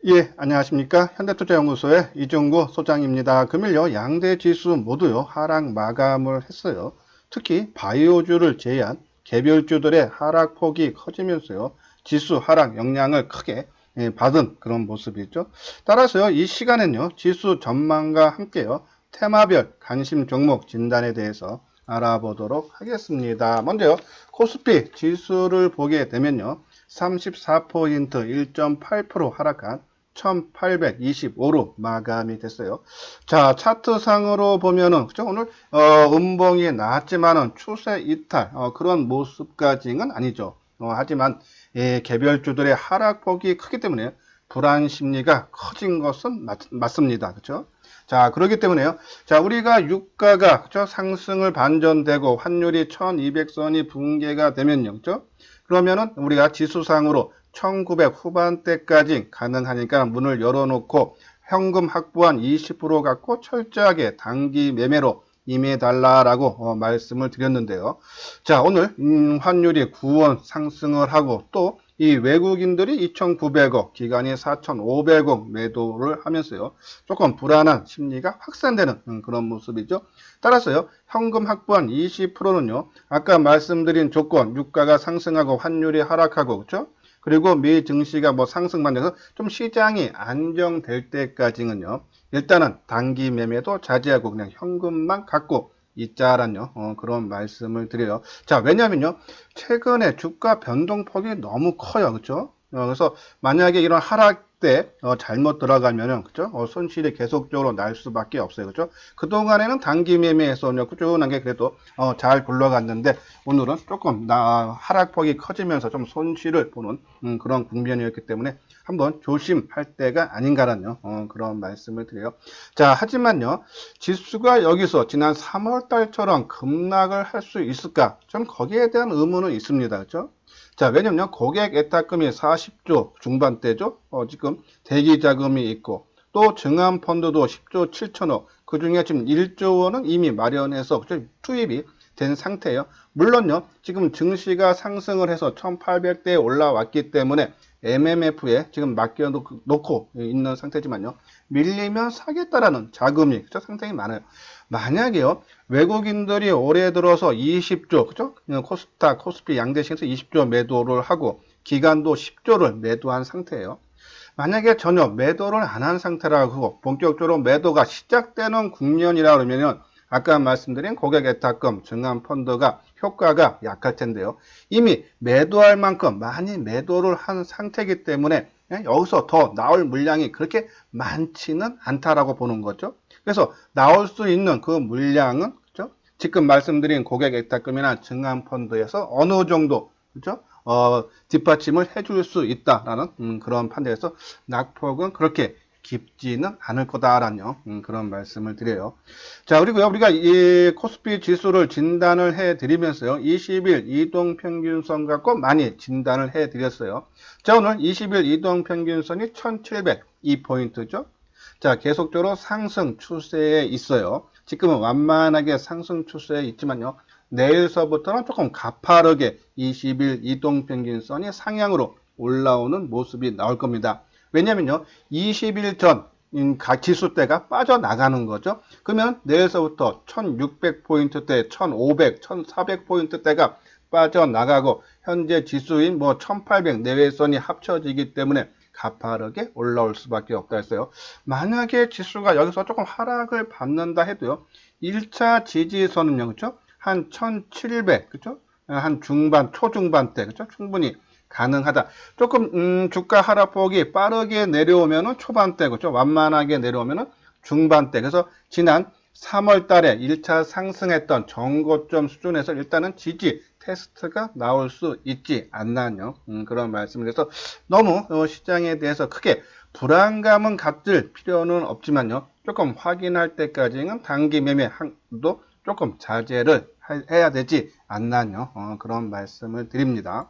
예, 안녕하십니까. 현대투자연구소의 이종구 소장입니다. 금일요, 양대 지수 모두요, 하락 마감을 했어요. 특히 바이오주를 제외한 개별주들의 하락폭이 커지면서요, 지수 하락 영향을 크게 받은 그런 모습이죠. 따라서요, 이 시간엔요, 지수 전망과 함께요, 테마별 관심 종목 진단에 대해서 알아보도록 하겠습니다. 먼저요, 코스피 지수를 보게 되면요, 34포인트 1.8% 하락한 1825로 마감이 됐어요. 자, 차트상으로 보면은, 그죠? 오늘, 음봉이 나왔지만은 추세 이탈, 그런 모습까지는 아니죠. 하지만, 예, 개별주들의 하락폭이 크기 때문에 불안 심리가 커진 것은 맞습니다. 그죠? 자, 그렇기 때문에요. 자, 우리가 유가가, 그죠? 상승을 반전되고 환율이 1200선이 붕괴가 되면요. 그죠? 그러면은 우리가 지수상으로 1900 후반대까지 가능하니까 문을 열어놓고 현금 확보한 20% 갖고 철저하게 단기 매매로 임해달라라고 말씀을 드렸는데요. 자, 오늘 환율이 9원 상승을 하고 또 이 외국인들이 2,900억, 기관이 4,500억 매도를 하면서요. 조금 불안한 심리가 확산되는 그런 모습이죠. 따라서요. 현금 확보한 20%는요. 아까 말씀드린 조건, 유가가 상승하고 환율이 하락하고 그렇죠? 그리고 미 증시가 뭐 상승만 돼서 좀 시장이 안정될 때까지는요. 일단은 단기 매매도 자제하고 그냥 현금만 갖고 있자라는 그런 말씀을 드려요. 자, 왜냐면요. 최근에 주가 변동폭이 너무 커요. 그렇죠? 그래서 만약에 이런 하락 때 잘못 들어가면은 그죠? 손실이 계속적으로 날 수밖에 없어요. 그죠? 그동안에는 단기 매매에서 꾸준하게 그래도 잘 굴러갔는데 오늘은 조금 하락폭이 커지면서 좀 손실을 보는 그런 국면이었기 때문에 한번 조심할 때가 아닌가라는 그런 말씀을 드려요. 자, 하지만요. 지수가 여기서 지난 3월 달처럼 급락을 할 수 있을까? 좀 거기에 대한 의문은 있습니다. 그죠? 자, 왜냐면 고객 예탁금이 40조 중반대죠. 지금 대기 자금이 있고 또 증한 펀드도 10조 7천억. 그중에 지금 1조 원은 이미 마련해서 투입이 된 상태예요. 물론요. 지금 증시가 상승을 해서 1800대에 올라왔기 때문에 MMF에 지금 맡겨놓고 있는 상태지만요. 밀리면 사겠다라는 자금이 상당히 많아요. 만약에요. 외국인들이 올해 들어서 20조, 그죠? 코스닥, 코스피 양대시에서 20조 매도를 하고 기관도 10조를 매도한 상태예요. 만약에 전혀 매도를 안 한 상태라고 본격적으로 매도가 시작되는 국면이라 그러면은 아까 말씀드린 고객 예탁금, 증한 펀드가 효과가 약할 텐데요. 이미 매도할 만큼 많이 매도를 한 상태이기 때문에 여기서 더 나올 물량이 그렇게 많지는 않다라고 보는 거죠. 그래서 나올 수 있는 그 물량은 그렇죠? 지금 말씀드린 고객 예탁금이나 증한 펀드에서 어느 정도 그렇죠? 뒷받침을 해줄 수 있다라는 그런 판단에서 낙폭은 그렇게 깊지는 않을 거다라는 그런 말씀을 드려요. 자, 그리고요, 우리가 이 코스피 지수를 진단을 해 드리면서요, 20일 이동평균선 갖고 많이 진단을 해 드렸어요. 자, 오늘 20일 이동평균선이 1702포인트죠. 자, 계속적으로 상승 추세에 있어요. 지금은 완만하게 상승 추세에 있지만요. 내일서부터는 조금 가파르게 20일 이동평균선이 상향으로 올라오는 모습이 나올 겁니다. 왜냐면요. 20일 전 지수대가 빠져나가는 거죠. 그러면 내일서부터 1600포인트대, 1500, 1400포인트대가 빠져나가고 현재 지수인 뭐 1800 내외선이 합쳐지기 때문에 가파르게 올라올 수밖에 없다 했어요. 만약에 지수가 여기서 조금 하락을 받는다 해도요. 1차 지지선은요. 그렇죠? 한 1700, 그렇죠? 한 중반, 초중반대, 그렇죠? 충분히 가능하다. 조금 주가 하락폭이 빠르게 내려오면은 초반대, 그렇죠? 완만하게 내려오면은 중반대. 그래서 지난 3월 달에 1차 상승했던 정고점 수준에서 일단은 지지 테스트가 나올 수 있지 않나요? 그런 말씀을 해서 너무 시장에 대해서 크게 불안감은 갖질 필요는 없지만요. 조금 확인할 때까지는 단기 매매 한도 조금 자제를 해야 되지 않나요? 그런 말씀을 드립니다.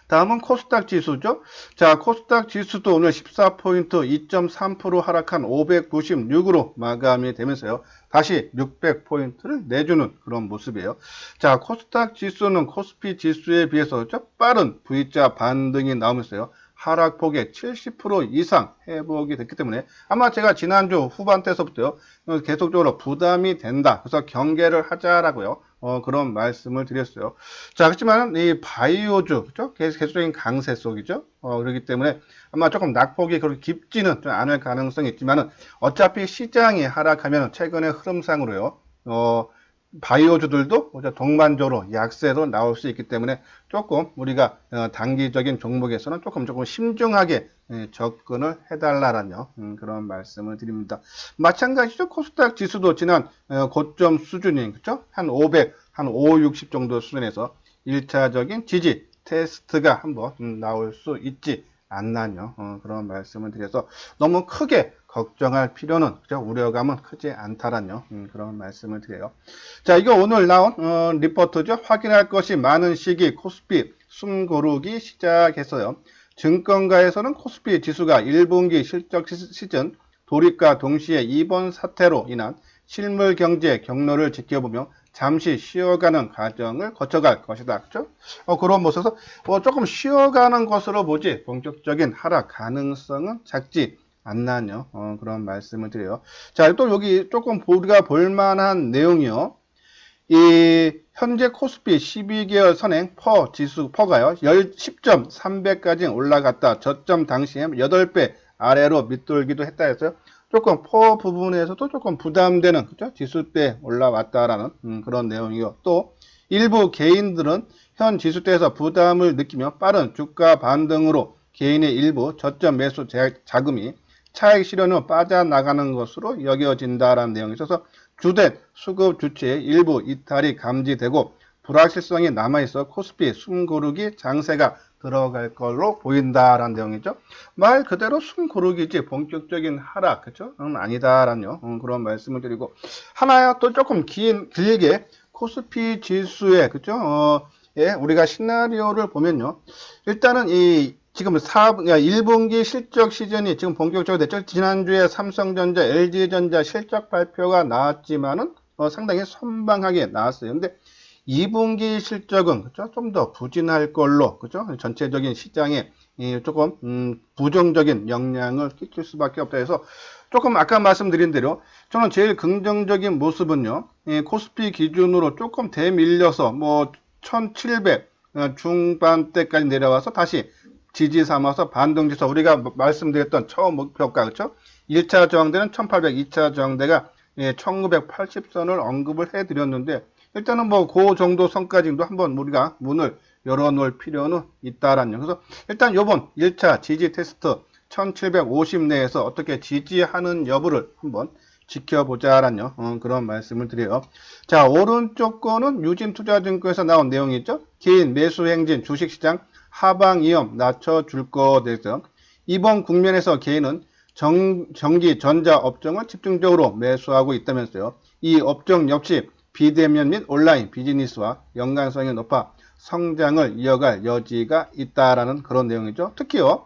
다음은 코스닥 지수죠. 자, 코스닥 지수도 오늘 14포인트 2.3% 하락한 596으로 마감이 되면서요. 다시 600포인트를 내주는 그런 모습이에요. 자, 코스닥 지수는 코스피 지수에 비해서 빠른 V자 반등이 나오면서요. 하락폭의 70% 이상 회복이 됐기 때문에 아마 제가 지난주 후반때서부터 계속적으로 부담이 된다. 그래서 경계를 하자라고요. 그런 말씀을 드렸어요. 자, 그렇지만 이 바이오주, 그죠? 계속적인 강세 속이죠. 그렇기 때문에 아마 조금 낙폭이 그렇게 깊지는 않을 가능성이 있지만은 어차피 시장이 하락하면 최근의 흐름상으로요. 바이오주들도 동반적으로 약세로 나올 수 있기 때문에 조금 우리가 단기적인 종목에서는 조금 신중하게 접근을 해달라는 그런 말씀을 드립니다. 마찬가지죠. 코스닥 지수도 지난 고점 수준인 그죠? 한 500, 한 560 정도 수준에서 1차적인 지지 테스트가 한번 나올 수 있지 않나요? 그런 말씀을 드려서 너무 크게 걱정할 필요는 그죠? 우려감은 크지 않다라뇨. 그런 말씀을 드려요. 자, 이거 오늘 나온 리포트죠. 확인할 것이 많은 시기 코스피 숨고르기 시작했어요. 증권가에서는 코스피 지수가 1분기 실적 시즌 돌입과 동시에 이번 사태로 인한 실물 경제 경로를 지켜보며 잠시 쉬어가는 과정을 거쳐갈 것이다. 그죠? 그런 모습에서 조금 쉬어가는 것으로 보지 본격적인 하락 가능성은 작지 않나요? 그런 말씀을 드려요. 자, 또 여기 조금 우리가 볼만한 내용이요. 이 현재 코스피 12개월 선행 퍼 지수 퍼가요. 10.3배까지 올라갔다. 저점 당시에 8배 아래로 밑돌기도 했다 해서요. 조금 퍼 부분에서도 조금 부담되는 그죠? 지수대 올라왔다라는 그런 내용이요. 또 일부 개인들은 현 지수대에서 부담을 느끼며 빠른 주가 반등으로 개인의 일부 저점 매수 자금이 차익 실현으로 빠져나가는 것으로 여겨진다라는 내용이 있어서 주된 수급 주체의 일부 이탈이 감지되고 불확실성이 남아있어 코스피 숨고르기 장세가 들어갈 걸로 보인다라는 내용이죠. 말 그대로 숨고르기지 본격적인 하락 그죠? 아니다라는 그런 말씀을 드리고 하나야 또 조금 길게 코스피 지수의 그죠? 예, 우리가 시나리오를 보면요. 일단은 지금 1분기 실적 시즌이 지금 본격적으로 됐죠. 지난주에 삼성전자, LG전자 실적 발표가 나왔지만은 상당히 선방하게 나왔어요. 근데 2분기 실적은 그죠? 좀 더 부진할 걸로 그죠? 전체적인 시장에 조금 부정적인 영향을 끼칠 수밖에 없다 해서 조금 아까 말씀드린 대로 저는 제일 긍정적인 모습은요. 코스피 기준으로 조금 대밀려서 뭐 1700 중반대까지 내려와서 다시 지지 삼아서 반등지수 우리가 말씀드렸던 처음 목표가 그렇죠? 1차 저항대는 1800, 2차 저항대가 1980선을 언급을 해드렸는데 일단은 뭐 그 정도 선까지도 한번 우리가 문을 열어놓을 필요는 있다라는 그래서 일단 요번 1차 지지 테스트 1750 내에서 어떻게 지지하는 여부를 한번 지켜보자라는 그런 말씀을 드려요. 자, 오른쪽 거는 유진투자증권에서 나온 내용이죠. 개인 매수 행진 주식시장 하방 위험 낮춰줄 거 돼서 이번 국면에서 개인은 전기 전자 업종을 집중적으로 매수하고 있다면서요. 이 업종 역시 비대면 및 온라인 비즈니스와 연관성이 높아 성장을 이어갈 여지가 있다라는 그런 내용이죠. 특히요.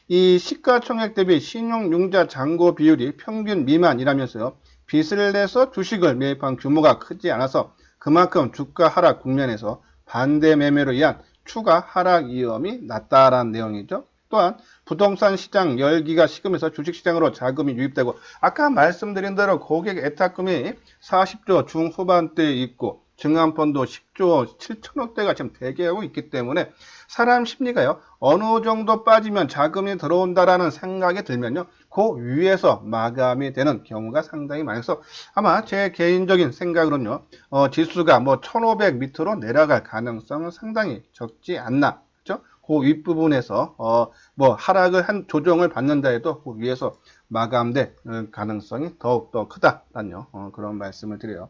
이 시가총액 대비 신용융자 잔고 비율이 평균 미만이라면서요. 빚을 내서 주식을 매입한 규모가 크지 않아서 그만큼 주가 하락 국면에서 반대 매매로 인한 추가 하락 위험이 낮다라는 내용이죠. 또한 부동산 시장 열기가 식으면서 주식시장으로 자금이 유입되고 아까 말씀드린 대로 고객 애탁금이 40조 중후반대에 있고 증환펀드 10조 7천억대가 지금 대기하고 있기 때문에 사람 심리가요. 어느 정도 빠지면 자금이 들어온다라는 생각이 들면요. 그 위에서 마감이 되는 경우가 상당히 많아서 아마 제 개인적인 생각으로는요. 지수가 뭐 1500 밑으로 내려갈 가능성은 상당히 적지 않나. 그렇죠? 그 윗부분에서 뭐 하락을 한 조정을 받는다 해도 그 위에서 마감될 가능성이 더욱더 크다라는 그런 말씀을 드려요.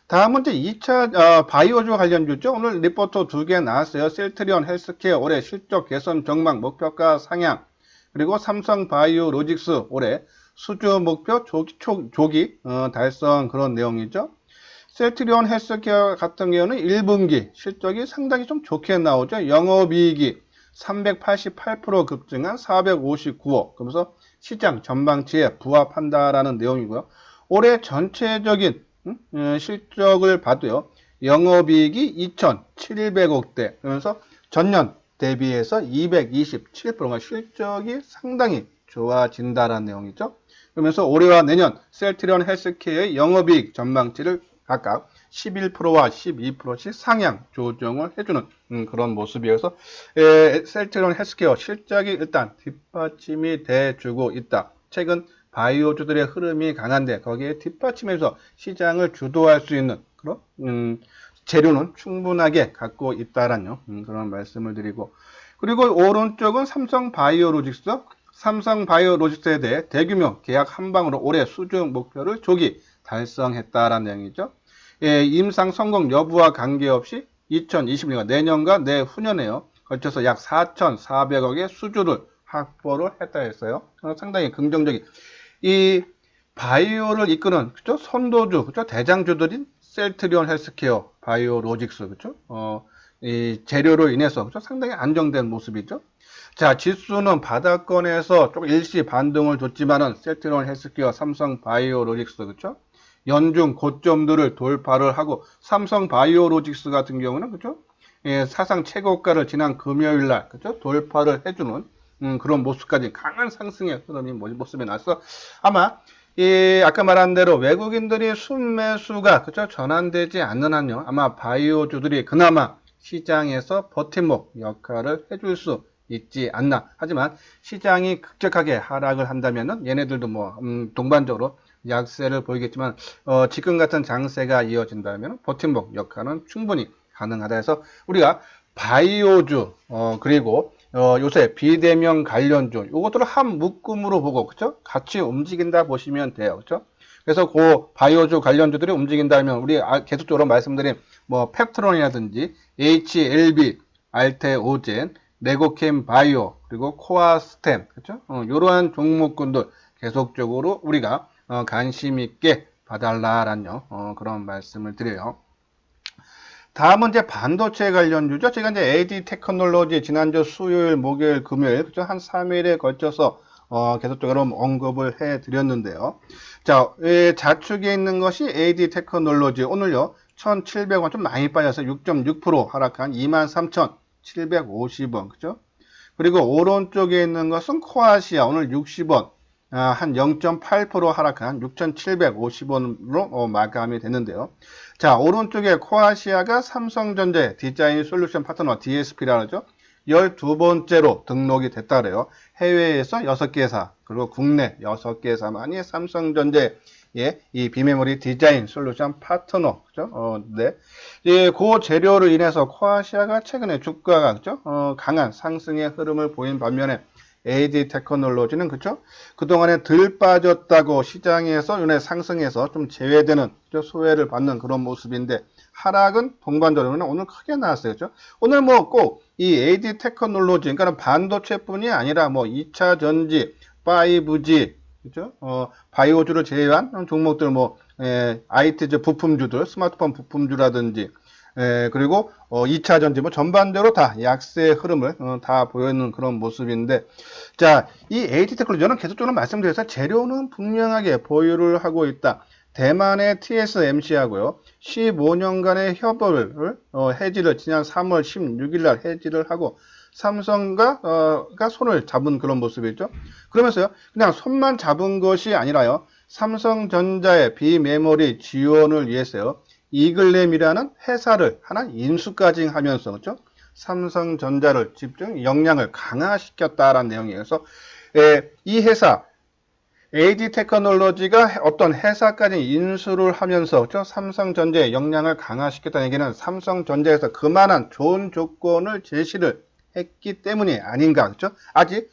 다음 문제 2차 바이오주 관련주죠. 오늘 리포트 2개 나왔어요. 셀트리온 헬스케어 올해 실적 개선 전망 목표가 상향 그리고 삼성 바이오로직스 올해 수주 목표 조기 달성 그런 내용이죠. 셀트리온 헬스케어 같은 경우는 1분기 실적이 상당히 좀 좋게 나오죠. 영업이익이 388% 급증한 459억 그러면서 시장 전망치에 부합한다라는 내용이고요. 올해 전체적인 실적을 봐도요. 영업이익이 2,700억대 그러면서 전년 대비해서 227%가 실적이 상당히 좋아진다라는 내용이죠. 그러면서 올해와 내년 셀트리온 헬스케어의 영업이익 전망치를 각각 11%와 12%씩 상향 조정을 해주는 그런 모습이어서 셀트리온 헬스케어 실적이 일단 뒷받침이 돼주고 있다. 최근 바이오주들의 흐름이 강한데 거기에 뒷받침해서 시장을 주도할 수 있는 그런 재료는 충분하게 갖고 있다라는 그런 말씀을 드리고, 그리고 오른쪽은 삼성바이오로직스. 삼성바이오로직스에 대해 대규모 계약 한 방으로 올해 수주 목표를 조기 달성했다라는 내용이죠. 임상 성공 여부와 관계없이 2020년과 내년과 내후년에요 걸쳐서 약 4,400억의 수주를 확보를 했다 했어요. 상당히 긍정적인, 이 바이오를 이끄는 그죠? 선도주, 그죠? 대장주들인 셀트리온 헬스케어, 바이오로직스, 그죠? 이 재료로 인해서 그죠? 상당히 안정된 모습이죠. 자, 지수는 바닥권에서 조금 일시 반등을 줬지만은 셀트리온 헬스케어, 삼성 바이오로직스, 그죠? 연중 고점들을 돌파를 하고, 삼성 바이오로직스 같은 경우는 그죠? 사상 최고가를 지난 금요일 날 그죠? 돌파를 해주는 그런 모습까지 강한 상승의 흐름이 모습이 나서 아마 아까 말한 대로 외국인들이 순매수가 그죠? 전환되지 않는 한요 아마 바이오주들이 그나마 시장에서 버팀목 역할을 해줄 수 있지 않나. 하지만 시장이 급격하게 하락을 한다면은 얘네들도 뭐 동반적으로 약세를 보이겠지만 지금 같은 장세가 이어진다면 버팀목 역할은 충분히 가능하다 해서 우리가 바이오주 그리고 요새 비대면 관련주 요것들을 한 묶음으로 보고 그죠? 같이 움직인다 보시면 돼요. 그죠? 그래서 그 바이오주 관련주들이 움직인다면 우리 계속적으로 말씀드린 뭐 펩트론이라든지 HLB, 알테오젠, 레고캠 바이오, 그리고 코아스템, 그죠? 이러한 종목군들 계속적으로 우리가 관심 있게 봐달라라는 그런 말씀을 드려요. 다음은 이제 반도체 관련주죠. 제가 이제 AD 테크놀로지 지난주 수요일, 목요일, 금요일, 그죠? 한 3일에 걸쳐서 계속적으로 언급을 해 드렸는데요. 자, 좌측에 있는 것이 AD 테크놀로지. 오늘요, 1,700원 좀 많이 빠져서 6.6% 하락한 23,750원, 그죠? 그리고 오른쪽에 있는 것은 코아시아. 오늘 60원. 한 0.8% 하락한 6,750원으로 마감이 됐는데요. 자, 오른쪽에 코아시아가 삼성전자 디자인 솔루션 파트너 DSP라는 거죠. 12번째로 등록이 됐다 그래요. 해외에서 6개사, 그리고 국내 6개사만이 삼성전자의 이 비메모리 디자인 솔루션 파트너, 그죠? 네. 그 재료로 인해서 코아시아가 최근에 주가가, 그죠? 강한 상승의 흐름을 보인 반면에 AD 테크놀로지는 그죠? 그동안에 덜 빠졌다고 시장에서 요새 상승해서 좀 제외되는 그죠? 소외를 받는 그런 모습인데 하락은 동반적으로는 오늘 크게 나왔어요. 그죠? 오늘 뭐 꼭 이 AD 테크놀로지 그러니까 반도체뿐이 아니라 뭐 2차 전지, 5G 그죠? 바이오주를 제외한 종목들 뭐 IT 부품주들, 스마트폰 부품주라든지 그리고 2차 전지 뭐 전반적으로 다 약세의 흐름을 다 보여있는 그런 모습인데, 자, 이 AD 테크놀로지는 계속적으로 말씀드려서 재료는 분명하게 보유를 하고 있다. 대만의 TSMC하고요 15년간의 협업을 해지를 지난 3월 16일 날 해지를 하고 삼성과 손을 잡은 그런 모습이죠. 그러면서요 그냥 손만 잡은 것이 아니라요 삼성전자의 비메모리 지원을 위해서요 이글램이라는 회사를 하나 인수까지 하면서 그렇죠? 삼성전자를 집중 역량을 강화시켰다라는 내용이에요. 그래서 이 회사 AD 테크놀로지가 어떤 회사까지 인수를 하면서 그렇죠? 삼성전자의 역량을 강화시켰다는 얘기는 삼성전자에서 그만한 좋은 조건을 제시를 했기 때문이 아닌가, 그렇죠? 아직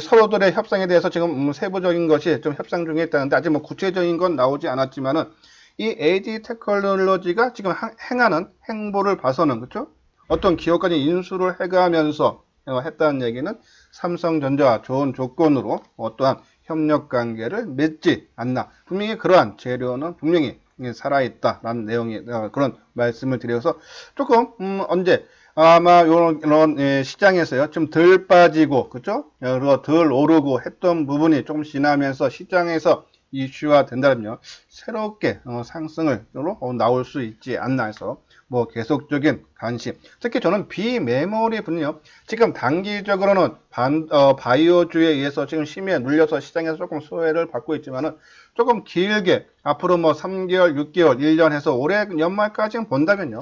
서로들의 협상에 대해서 지금 세부적인 것이 좀 협상 중에 있다는데 아직 뭐 구체적인 건 나오지 않았지만은 이 AD 테크놀로지가 지금 행하는 행보를 봐서는 그렇죠? 어떤 기업까지 인수를 해가면서 했다는 얘기는 삼성전자와 좋은 조건으로 어떠한 협력 관계를 맺지 않나. 분명히 그러한 재료는 분명히 살아있다라는 내용의 그런 말씀을 드려서 조금 언제 아마 이런 시장에서요 좀 덜 빠지고 그죠? 그리고 덜 오르고 했던 부분이 조금 지나면서 시장에서 이슈화 된다면요 새롭게 상승으로 나올 수 있지 않나 해서 뭐 계속적인 관심. 특히 저는 비메모리 분요. 지금 단기적으로는 바이오주에 의해서 지금 심의에 눌려서 시장에서 조금 소외를 받고 있지만은 조금 길게 앞으로 뭐 3개월, 6개월, 1년 해서 올해 연말까지 본다면요.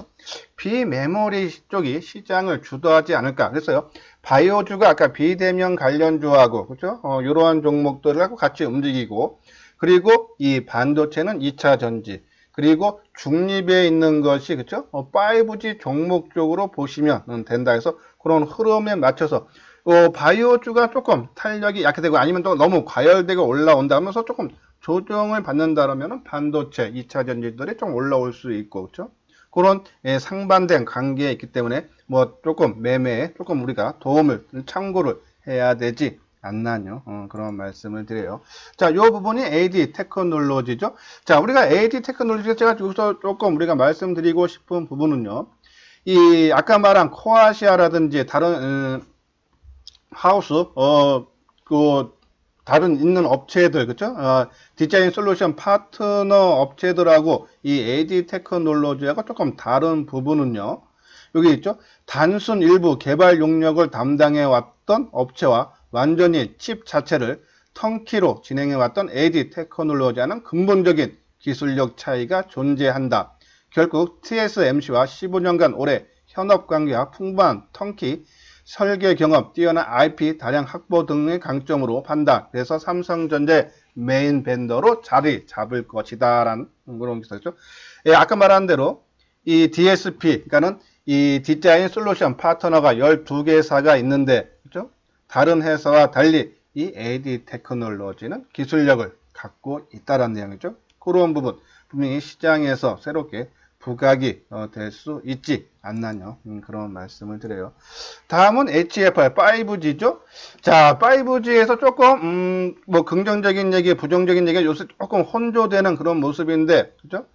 비메모리 쪽이 시장을 주도하지 않을까. 그래서요. 바이오주가 아까 비대면 관련주하고 그죠? 이러한 종목들을 하고 같이 움직이고 그리고 이 반도체는 2차 전지 그리고 중립에 있는 것이 그죠? 5G 종목 쪽으로 보시면 된다 해서 그런 흐름에 맞춰서 바이오주가 조금 탄력이 약해되고 아니면 또 너무 과열되고 올라온다면서 조금 조정을 받는다면 반도체 2차 전지들이 좀 올라올 수 있고 그렇죠? 그런 상반된 관계에 있기 때문에 뭐 조금 매매에 조금 우리가 도움을 참고를 해야 되지 않나요? 그런 말씀을 드려요. 자, 요 부분이 AD 테크놀로지죠. 자, 우리가 AD 테크놀로지 제가 여기서 조금 우리가 말씀드리고 싶은 부분은요. 이 아까 말한 코아시아라든지 다른 하우스 그 다른 있는 업체들 그쵸? 디자인 솔루션 파트너 업체들하고 이 AD 테크놀로지하고 조금 다른 부분은요. 여기 있죠. 단순 일부 개발 용역을 담당해 왔던 업체와 완전히 칩 자체를 턴키로 진행해 왔던 AD 테크놀로지와는 근본적인 기술력 차이가 존재한다. 결국 TSMC와 15년간 오래 현업 관계와 풍부한 턴키 설계 경험, 뛰어난 IP 다량 확보 등의 강점으로 판다. 그래서 삼성전자의 메인 벤더로 자리 잡을 것이다. 라는 그런 기사죠. 예, 아까 말한 대로 이 DSP, 그러니까는 이 디자인 솔루션 파트너가 12개사가 있는데, 그죠? 다른 회사와 달리 이 AD 테크놀로지는 기술력을 갖고 있다는 내용이죠. 그런 부분, 분명히 시장에서 새롭게 부각이 될 수 있지 않나요? 그런 말씀을 드려요. 다음은 HFR 5G죠. 자, 5G에서 조금 뭐 긍정적인 얘기, 부정적인 얘기가 요새 조금 혼조되는 그런 모습인데, 그죠?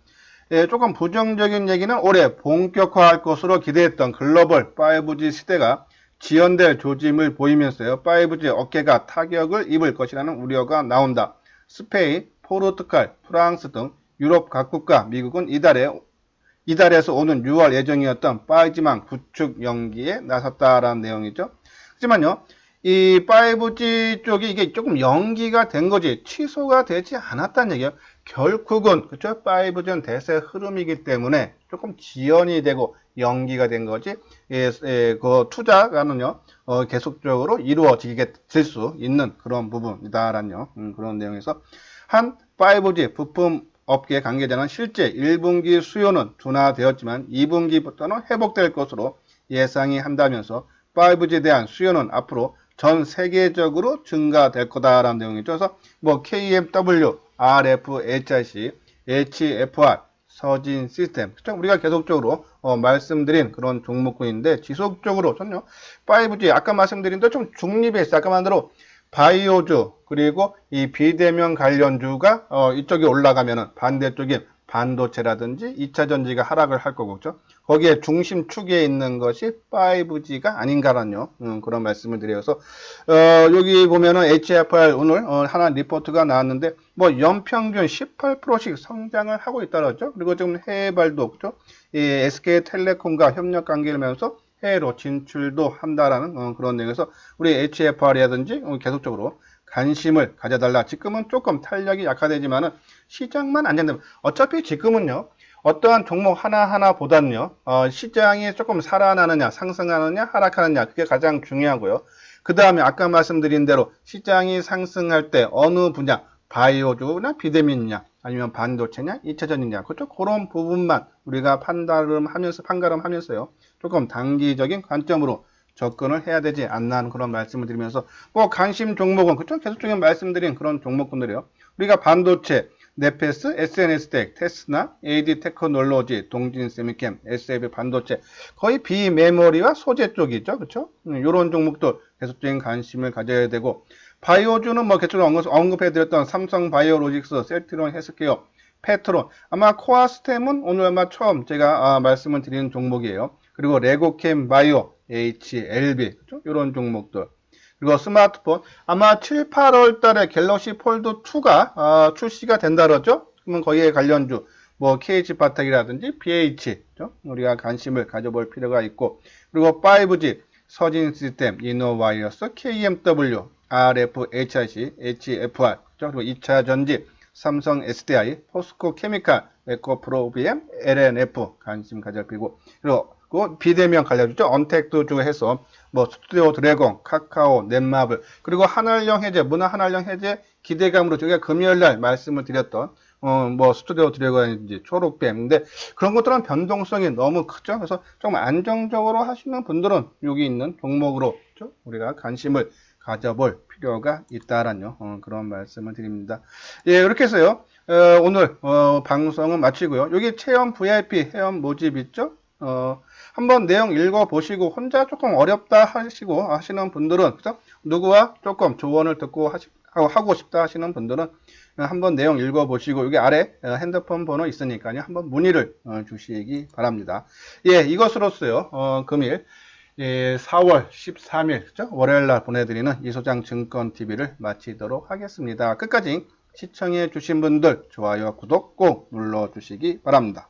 예, 조금 부정적인 얘기는 올해 본격화할 것으로 기대했던 글로벌 5G 시대가 지연될 조짐을 보이면서요. 5G 어깨가 타격을 입을 것이라는 우려가 나온다. 스페인, 포르투갈, 프랑스 등 유럽 각국과 미국은 이달에서 오는 6월 예정이었던 5G망 구축 연기에 나섰다라는 내용이죠. 하지만요, 이 5G 쪽이 이게 조금 연기가 된 거지 취소가 되지 않았다는 얘기예요. 결국은 그쵸? 5G는 대세 흐름이기 때문에 조금 지연이 되고 연기가 된 거지. 그 투자가는요 계속적으로 이루어지게 될 수 있는 그런 부분이다라는 그런 내용에서 한 5G 부품 업계 관계자는 실제 1분기 수요는 둔화되었지만 2분기부터는 회복될 것으로 예상이 한다면서 5G에 대한 수요는 앞으로 전 세계적으로 증가될 거다라는 내용이죠. 그래서 뭐 KMW, RF, HIC, HFR, 서진 시스템, 그렇죠? 우리가 계속적으로 말씀드린 그런 종목군인데 지속적으로 전요 5G 아까 말씀드린 대로 좀 중립에 있어요. 아까 말한 대로 바이오주 그리고 이 비대면 관련주가 이쪽에 올라가면은 반대쪽인 반도체라든지 2차 전지가 하락을 할 거고 그렇죠? 거기에 중심축에 있는 것이 5G가 아닌가라는 그런 말씀을 드려서 여기 보면은 HFR 오늘 하나 리포트가 나왔는데 뭐 연평균 18%씩 성장을 하고 있다죠. 그리고 지금 해외발도 그렇죠? 이 SK텔레콤과 협력 관계를 맺어서 해외로 진출도 한다라는 그런 내용에서 우리 HFR이라든지 계속적으로 관심을 가져달라. 지금은 조금 탄력이 약화되지만은 시장만 안정되면 어차피 지금은요 어떠한 종목 하나하나보다는요 시장이 조금 살아나느냐 상승하느냐 하락하느냐 그게 가장 중요하고요. 그 다음에 아까 말씀드린 대로 시장이 상승할 때 어느 분야 바이오주나 비대면이냐 아니면 반도체냐 2차전이냐 그렇죠? 그런 부분만 우리가 판가름하면서요 조금 단기적인 관점으로 접근을 해야 되지 않나 하는 그런 말씀을 드리면서 뭐 관심 종목은 그쵸? 계속적인 말씀드린 그런 종목군들이요. 우리가 반도체, 네페스, SNS텍, 테스나, AD 테크놀로지, 동진 세미캠, SF 반도체 거의 비메모리와 소재 쪽이죠. 그쵸? 이런 종목도 계속적인 관심을 가져야 되고 바이오주는 뭐 계속적으로 언급해드렸던 삼성 바이오로직스, 셀트리온 헬스케어, 페트론 아마 코아스템은 오늘 아마 처음 제가 말씀을 드리는 종목이에요. 그리고 레고캠 바이오, HLB, 그렇죠? 이런 종목들. 그리고 스마트폰, 아마 7, 8월 달에 갤럭시 폴드 2가 출시가 된다 그러죠? 그러면 거기에 관련주, 뭐 KH 바탕이라든지 BH 우리가 관심을 가져볼 필요가 있고, 그리고 5G 서진 시스템, 이노바이러스, KMW, RF, HIC, HFR, 그리고 2차 전지, 삼성 SDI, 포스코 케미칼, 에코프로 BM, LNF 관심 가질 필요고, 그리고 비대면 관련주죠. 언택트 중에서 뭐 스튜디오 드래곤, 카카오, 넷마블, 그리고 한알령 해제, 문화 한알령 해제 기대감으로 저희가 금요일날 말씀을 드렸던 뭐 스튜디오 드래곤인지 초록뱀인데, 그런 것들은 변동성이 너무 크죠. 그래서 좀 안정적으로 하시는 분들은 여기 있는 종목으로 우리가 관심을 가져볼 필요가 있다라는 그런 말씀을 드립니다. 예, 이렇게 해서요. 오늘 방송은 마치고요. 여기 체험 VIP 회원 모집 있죠? 한번 내용 읽어보시고 혼자 조금 어렵다 하시는 분들은, 그죠? 누구와 조금 조언을 듣고 하고 싶다 하시는 분들은 한번 내용 읽어보시고 여기 아래 핸드폰 번호 있으니까요. 한번 문의를 주시기 바랍니다. 예, 이것으로서요. 금일 4월 13일 그죠? 월요일날 보내드리는 이소장 증권TV를 마치도록 하겠습니다. 끝까지 시청해 주신 분들 좋아요, 구독 꼭 눌러주시기 바랍니다.